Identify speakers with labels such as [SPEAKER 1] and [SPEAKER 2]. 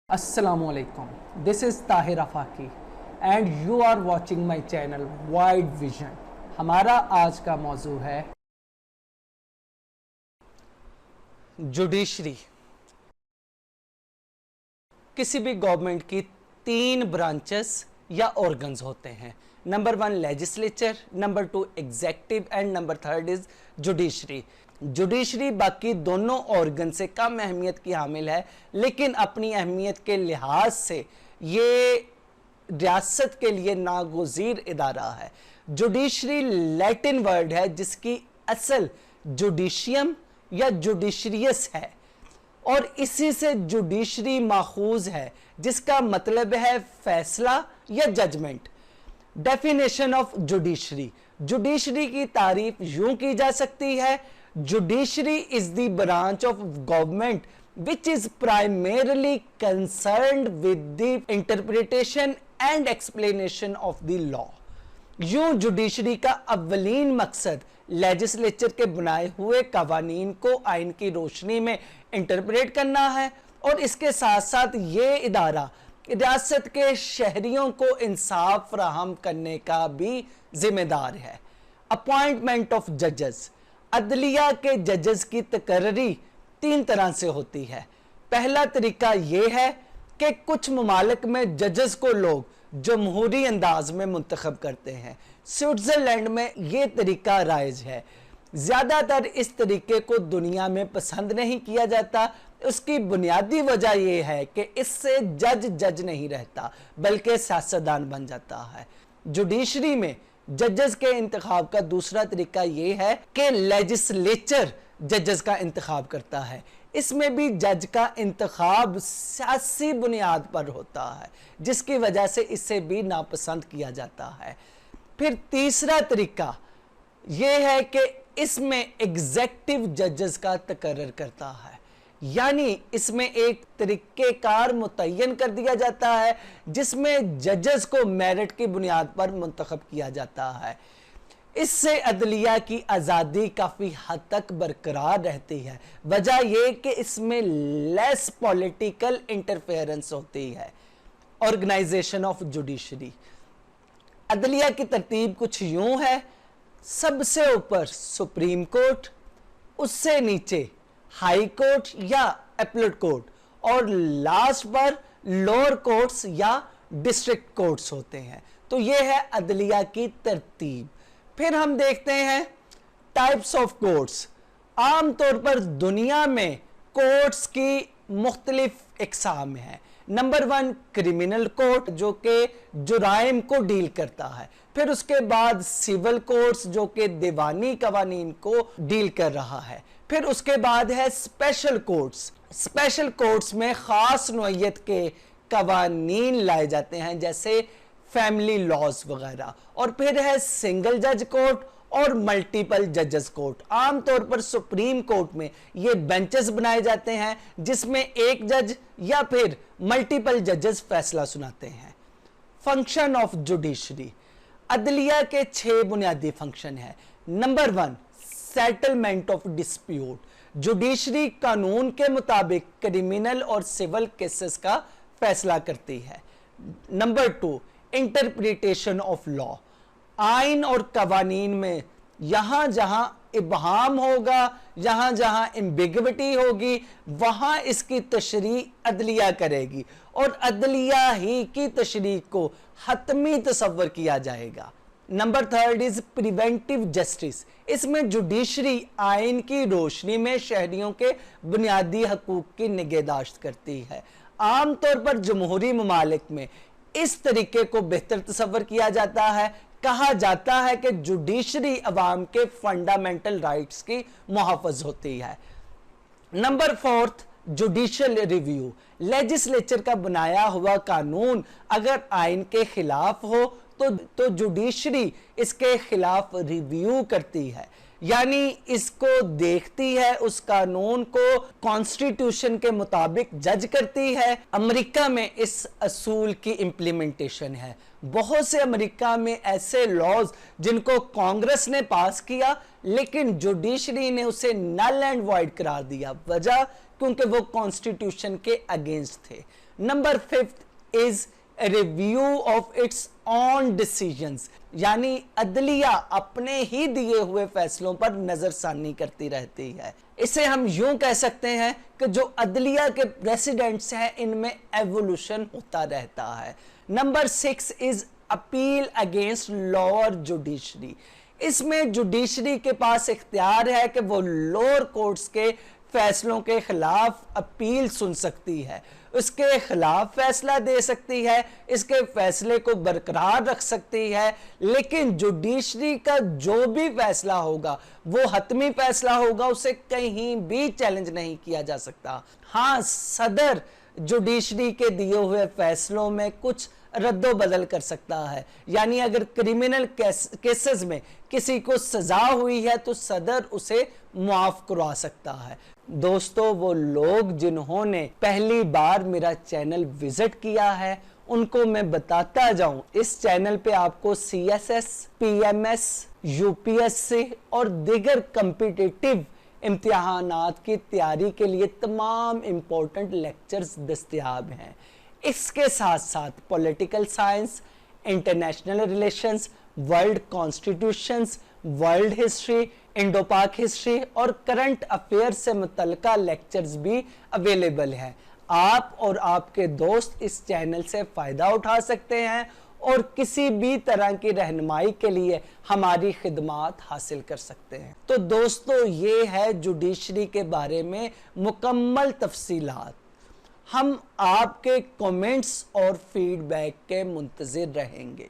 [SPEAKER 1] Assalamualaikum. This is Tahir Afaki and you are watching my channel Wide Vision. हमारा आज का मौजू है जुडिशरी। किसी भी गवर्नमेंट की 3 ब्रांचेस या ऑर्गन्स होते हैं। Number 1 legislature, number 2 executive and number 3 is judiciary. Judiciary बाकी दोनों ऑर्गन से कम अहमियत की हामिल है, लेकिन अपनी अहमियत के लिहाज से ये रियासत के लिए नागुज़ीर इदारा है। जुडिशरी लैटिन वर्ड है जिसकी असल जुडिशियम या जुडिशरियस है और इसी से जुडिशरी माखूज है जिसका मतलब है फैसला या judgement. Definition of judiciary. Judiciary की तारीफ यूं की जा सकती है, judiciary is the branch of government which is primarily concerned with the interpretation and explanation of the law। यूं जुडिशरी का अव्वलीन मकसद लेजिस्लेचर के बनाए हुए कवानीन को आइन की रोशनी में इंटरप्रेट करना है और इसके साथ साथ ये इदारा रियासत के शहरियों को इंसाफ फराहम करने का भी जिम्मेदार है। अपॉइंटमेंट ऑफ जजेस। अदलिया के जजेस की तकर्री 3 तरह से होती है। पहला तरीका यह है कि कुछ ममालिक में जजेस को लोग जमहूरी अंदाज में मुंतखब करते हैं। स्विट्जरलैंड में यह तरीका राइज है। ज़्यादातर इस तरीके को दुनिया में पसंद नहीं किया जाता। उसकी बुनियादी वजह यह है कि इससे जज नहीं रहता बल्कि सियासतदान बन जाता है। जुडिशरी में जजेस के इंतखाब का दूसरा तरीका यह है कि लेजिस्लेचर जजेस का इंतखाब करता है। इसमें भी जज का इंतखाब सियासी बुनियाद पर होता है जिसकी वजह से इसे भी नापसंद किया जाता है। फिर तीसरा तरीका यह है कि इसमें एग्जेक्टिव जजेस का तकर्रर करता है, यानी इसमें एक तरीक़ेकार मुतय्यन कर दिया जाता है जिसमें जजेस को मेरिट की बुनियाद पर मुंतखब किया जाता है। इससे अदलिया की आज़ादी काफ़ी हद तक बरकरार रहती है। वजह यह कि इसमें लेस पॉलिटिकल इंटरफेरेंस होती है। Organisation of judiciary. अदलिया की तरतीब कुछ यूं है, सबसे ऊपर सुप्रीम कोर्ट, उससे नीचे हाई कोर्ट या एपलेट कोर्ट और लास्ट पर लोअर कोर्ट्स या डिस्ट्रिक्ट कोर्ट्स होते हैं। तो यह है अदलिया की तरतीब। फिर हम देखते हैं टाइप्स ऑफ कोर्ट्स। आमतौर पर दुनिया में कोर्ट्स की मुख्तलिफ इकसाम हैं। नंबर 1 क्रिमिनल कोर्ट जो कि जुराइम को डील करता है। फिर उसके बाद सिविल कोर्ट्स जो कि दीवानी कवानीन को डील कर रहा है। फिर उसके बाद है स्पेशल कोर्ट्स। स्पेशल कोर्ट्स में खास नौइयत के कवानीन लाए जाते हैं जैसे फैमिली लॉज वगैरह। और फिर है सिंगल जज कोर्ट और मल्टीपल जजेस कोर्ट। आमतौर पर सुप्रीम कोर्ट में ये बेंचेस बनाए जाते हैं जिसमें एक जज या फिर मल्टीपल जजेस फैसला सुनाते हैं। Function of judiciary. अदलिया के 6 बुनियादी फंक्शन है। Number 1 settlement of dispute. Judiciary कानून के मुताबिक क्रिमिनल और सिविल केसेस का फैसला करती है। Number 2 interpretation of law. आइन और कवानीन में यहां जहां इबहाम होगा, जहां जहां एम्बिग्विटी होगी, वहां इसकी तशरीह अदलिया करेगी और अदलिया ही की तशरीह को हतमी तसव्वुर किया जाएगा। Number 3 is preventive justice. इसमें जुडिशरी आइन की रोशनी में शहरियों के बुनियादी हकूक की निगहदाश्त करती है। आमतौर पर जमहूरी ममालिक में इस तरीके को बेहतर तसव्वुर किया जाता है। कहा जाता है कि जुडिशरी अवाम के फंडामेंटल राइट्स की मुहाफ़िज होती है। Number 4 judicial review. लेजिस्लेचर का बनाया हुआ कानून अगर आइन के खिलाफ हो तो जुडिशरी इसके खिलाफ रिव्यू करती है, यानी इसको देखती है, उस कानून को कॉन्स्टिट्यूशन के मुताबिक जज करती है। अमेरिका में इस असूल की इम्प्लीमेंटेशन है। बहुत से अमेरिका में ऐसे लॉज जिनको कांग्रेस ने पास किया लेकिन जुडिशरी ने उसे नल एंड वॉइड करार दिया। वजह क्योंकि वो कॉन्स्टिट्यूशन के अगेंस्ट थे। Number 5 is review of its on decisions, यानी अदलिया अपने ही दिए हुए फैसलों पर नजरसानी करती रहती है। इसे हम यूं कह सकते हैं कि जो अदलिया के प्रेसिडेंट्स हैं इनमें एवोल्यूशन होता रहता है। Number 6 is appeal against lower judiciary. इसमें जुडिशरी के पास इख्तियार है कि वो लोअर कोर्ट्स के फैसलों के खिलाफ अपील सुन सकती है, उसके खिलाफ फैसला दे सकती है, इसके फैसले को बरकरार रख सकती है, लेकिन जुडिशरी का जो भी फैसला होगा वो हतमी फैसला होगा, उसे कहीं भी चैलेंज नहीं किया जा सकता। हाँ, सदर जुडिशरी के दिए हुए फैसलों में कुछ रद्दो बदल कर सकता है, यानी अगर क्रिमिनल केसेस में किसी को सजा हुई है तो सदर उसे मुआफ करवा सकता है। दोस्तों, वो लोग जिन्होंने पहली बार मेरा चैनल विजिट किया है उनको मैं बताता जाऊं, इस चैनल पे आपको CSS, PMS, UPSC और दीगर कॉम्पिटिटिव इम्तिहानात की तैयारी के लिए तमाम इम्पोर्टेंट लेक्चर्स दस्तयाब हैं। इसके साथ साथ political science, international relations, world constitutions, world history, Indo पाक हिस्ट्री और करंट अफेयर से मुतल्लिका लेक्चर्स भी अवेलेबल हैं। आप और आपके दोस्त इस चैनल से फ़ायदा उठा सकते हैं और किसी भी तरह की रहनुमाई के लिए हमारी खिदमात हासिल कर सकते हैं। तो दोस्तों, ये है जुडिशरी के बारे में मुकम्मल तफसीलात। हम आपके कमेंट्स और फीडबैक के मुंतज़िर रहेंगे।